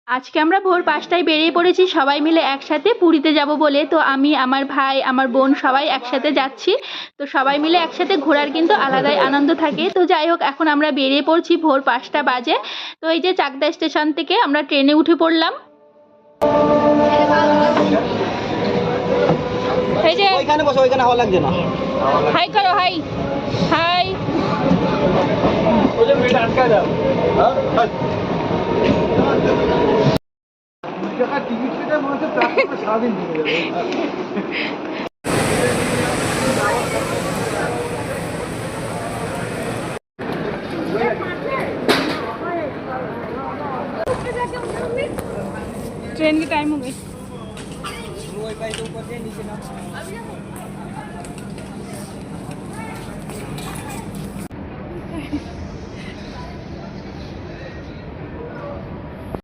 আজকে আমরা ভোর ৫টায় বেরিয়ে পড়েছি সবাই মিলে একসাথে পুরীতে যাব বলে। তো আমি, আমার ভাই, আমার বোন সবাই একসাথে যাচ্ছি। তো সবাই মিলে একসাথে ঘোরার কিন্তু আলাদাই আনন্দ থাকে। তো যাই হোক, এখন আমরা বেরিয়ে পড়ছি, ভোর ৫টা বাজে। তো এই যে চাকদা স্টেশন থেকে আমরা ট্রেনে উঠে পড়লাম। এই যে ওইখানে বসো, ওইখানে হাওয়া লাগছে না। হাই করো, হাই হাই। আটকা যাও। ट्रेन की टाइम हो गई।